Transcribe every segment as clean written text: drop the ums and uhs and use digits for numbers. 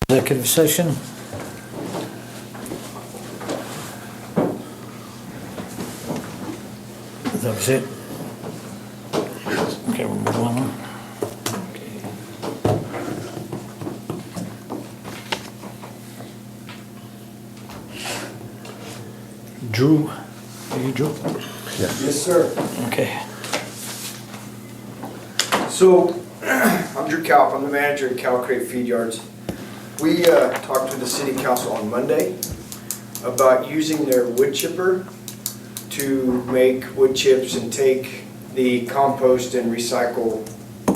Executive session. That was it. Okay, we'll move on. Drew, are you Drew? Yes, sir. Okay. So, I'm Drew Kalp, I'm the manager at Cal Crate Feed Yards. We talked to the city council on Monday about using their wood chipper to make wood chips and take the compost and recycle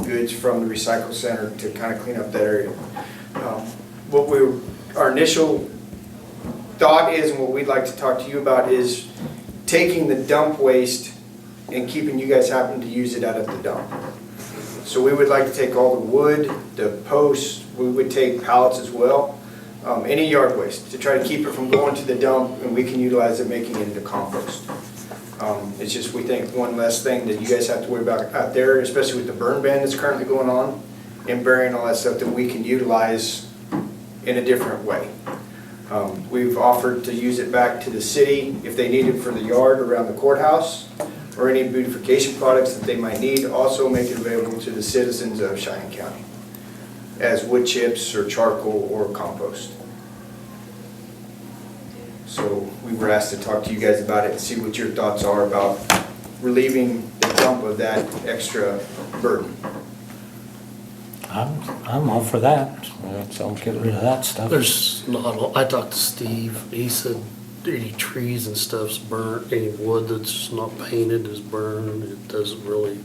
goods from the recycle center to kind of clean up that area. Our initial thought is, and what we'd like to talk to you about is taking the dump waste and keeping you guys happen to use it out at the dump. So we would like to take all the wood, the posts, we would take pallets as well, any yard waste, to try to keep it from going to the dump, and we can utilize it, making it into compost. It's just, we think, one less thing that you guys have to worry about out there, especially with the burn ban that's currently going on, and burying all that stuff that we can utilize in a different way. We've offered to use it back to the city if they need it for the yard around the courthouse, or any beautification products that they might need. Also make it available to the citizens of Cheyenne County as wood chips or charcoal or compost. So we were asked to talk to you guys about it and see what your thoughts are about relieving the dump of that extra burden. I'm all for that. So get rid of that stuff. There's not, I talked to Steve, he said any trees and stuff's burnt, any wood that's not painted is burned, it doesn't really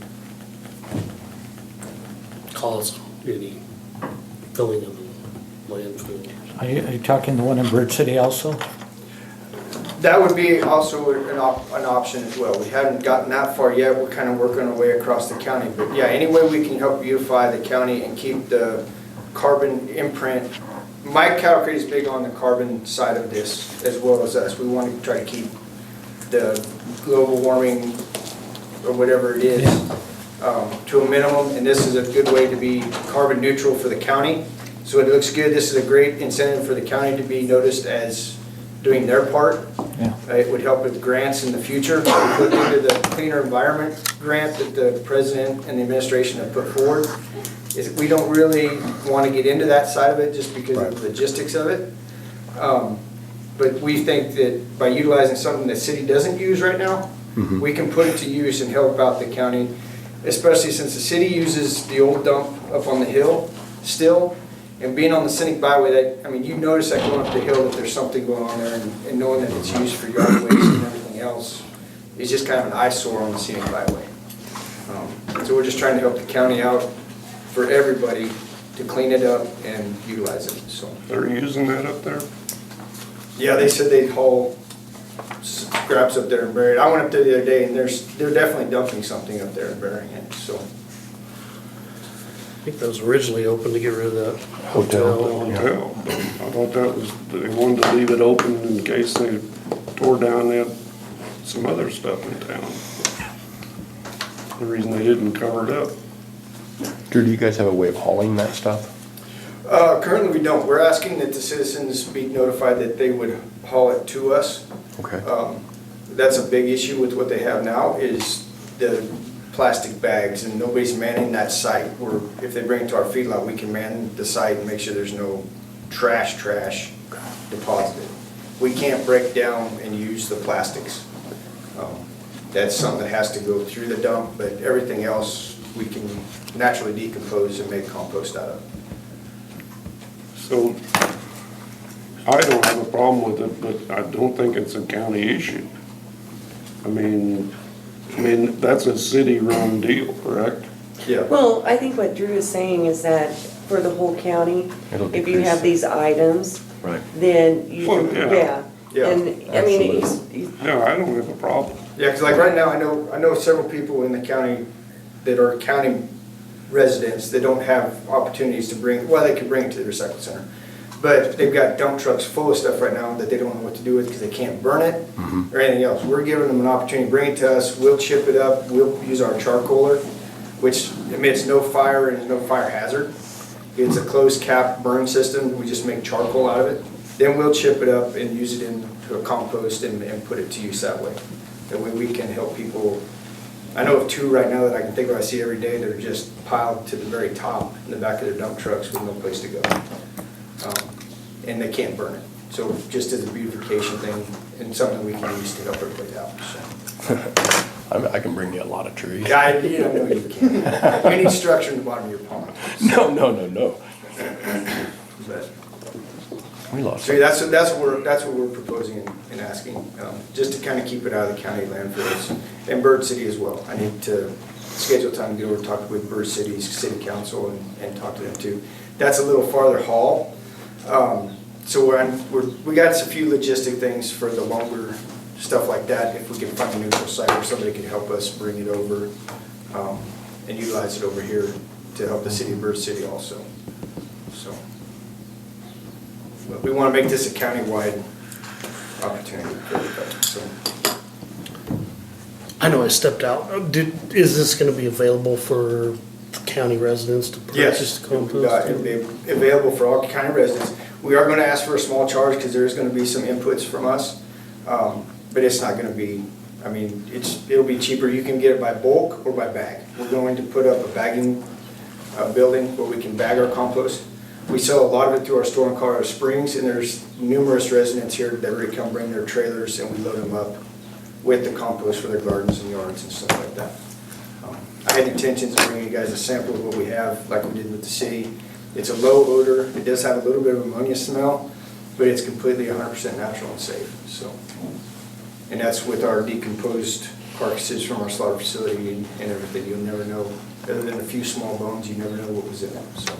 cause any filling of the landfill. Are you talking the one in Bird City also? That would be also an option as well. We haven't gotten that far yet. We're kind of working our way across the county. But yeah, any way we can help beautify the county and keep the carbon imprint. Mike Cattle Crate is big on the carbon side of this as well as us. We want to try to keep the global warming or whatever it is to a minimum. And this is a good way to be carbon neutral for the county. So it looks good. This is a great incentive for the county to be noticed as doing their part. Yeah. It would help with grants in the future. We put into the Cleaner Environment grant that the president and the administration have put forward. Is we don't really want to get into that side of it just because of the logistics of it. But we think that by utilizing something the city doesn't use right now, we can put it to use and help out the county, especially since the city uses the old dump up on the hill still. And being on the scenic byway, that, I mean, you notice that going up the hill that there's something going on there, and knowing that it's used for yard waste and everything else is just kind of an eyesore on the scenic byway. So we're just trying to help the county out for everybody to clean it up and utilize it. So They're using that up there? yeah, they said they'd haul scraps up there and bury it. I went up there the other day, and they're definitely dumping something up there and burying it. So. I think that was originally open to get rid of that hotel. Hotel. I thought that was, they wanted to leave it open in case they tore down that, some other stuff in town. The reason they didn't cover it up. Drew, do you guys have a way of hauling that stuff? Currently, we don't. We're asking that the citizens be notified that they would haul it to us. Okay. That's a big issue with what they have now is the plastic bags, and nobody's manning that site. Where if they bring it to our feedlot, we can man the site and make sure there's no trash deposited. We can't break down and use the plastics. That's something that has to go through the dump, but everything else we can naturally decompose and make compost out of. So I don't have a problem with it, but I don't think it's a county issue. I mean, that's a city-run deal, correct? Yeah. Well, I think what Drew is saying is that for the whole county, It'll if you decrease. have these items, Right. then you, Well, yeah. Yeah. And, I mean, No, I don't have a problem. Yeah, because like right now, I know several people in the county that are county residents that don't have opportunities to bring, well, they could bring it to the recycle center. But they've got dump trucks full of stuff right now that they don't know what to do with because they can't burn it or anything else. We're giving them an opportunity to bring it to us, we'll chip it up, we'll use our charcoaler, which emits no fire and is no fire hazard. It's a closed cap burn system, we just make charcoal out of it. Then we'll chip it up and use it into a compost and put it to use that way. That way we can help people. I know of two right now that I can think of, I see every day, that are just piled to the very top in the back of their dump trucks with no place to go. And they can't burn it. So just as a beautification thing and something we can use to help everybody out, so. I can bring you a lot of trees. Yeah, I know you can. We need structure in the bottom of your pond. No. But, We lost so it. that's what we're proposing and asking, just to kind of keep it out of the county landfills and Bird City as well. I need to schedule time to go over and talk with Bird City's city council and talk to them too. That's a little farther haul. So we got a few logistic things for the longer stuff like that. If we can find a neutral site where somebody can help us bring it over and utilize it over here to help the city of Bird City also. So, but we want to make this a countywide opportunity for everybody, so. I know I stepped out. Is this gonna be available for county residents to purchase the We've got compost? it available for all county residents. We are gonna ask for a small charge because there is gonna be some inputs from us. But it's not gonna be, I mean, it'll be cheaper. You can get it by bulk or by bag. We're going to put up a bagging building where we can bag our compost. We sell a lot of it through our store in Colorado Springs, and there's numerous residents here that already come bring their trailers and we load them up with the compost for their gardens and yards and stuff like that. I had intentions of bringing you guys a sample of what we have, like we did with the city. It's a low odor, it does have a little bit of ammonia smell, but it's completely 100% natural and safe, so. And that's with our decomposed carcasses from our slaughter facility and everything. You'll never know, other than a few small bones, you never know what was in them, so.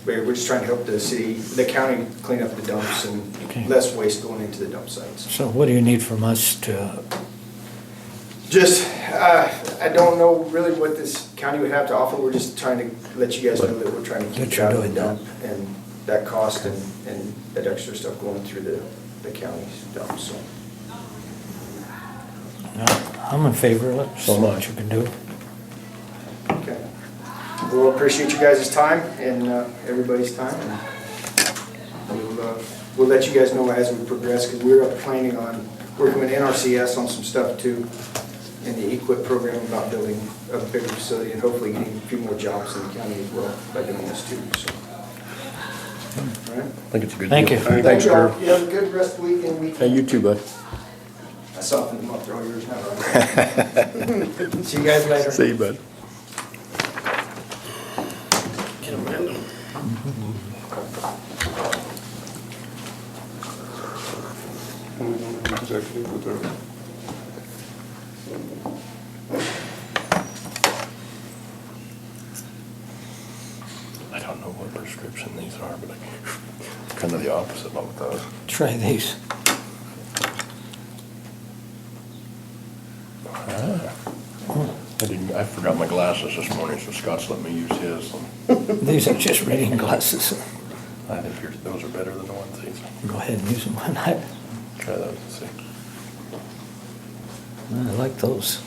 But we're just trying to help the city, the county clean up the dumps Okay. and less waste going into the dump sites. So what do you need from us to, Just, I don't know really what this county would have to offer. We're just trying to let you guys know that we're trying to keep That you're out of the doing that. dump and that cost and that extra stuff going through the county's dump, so. I'm in favor of it, So so am I. much you can do. Okay. We'll appreciate you guys' time and everybody's time. And we'll let you guys know as we progress, because we're planning on working with NRCS on some stuff too, in the EQIP program about building a bigger facility and hopefully getting a few more jobs in the county as well by doing this too, so. All right. I think it's a good Thank deal. you. Thanks, y'all. Drew. You have a good rest of the week and weekend. Hey, you too, bud. I softened them up, they're all yours now, right? See you guys later. See you, bud. Get 'em random. Executive with her. I don't know what prescription these are, but kind of the opposite of those. Try these. I forgot my glasses this morning, so Scott's let me use his. These are just reading glasses. I think those are better than the ones these. Go ahead and use them. Try those and see. I like those.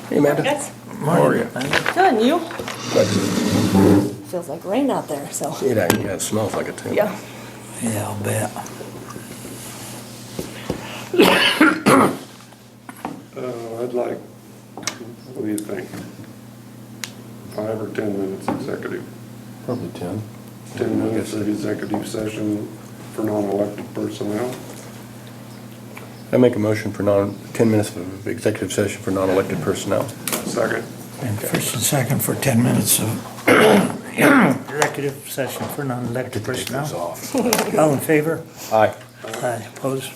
Hey, Amanda. Yes. How are you? Good, and you? Good. Feels like rain out there, so. It smells like it too. Yeah. Yeah, I'll bet. I'd like, what do you think? 5 or 10 minutes executive? Probably 10. 10 minutes of executive session for non-elected personnel. I make a motion for 10 minutes of executive session for non-elected personnel. Second. And first and second for 10 minutes of executive session for non-elected Take those personnel. off. All in favor? Aye. Aye, opposed?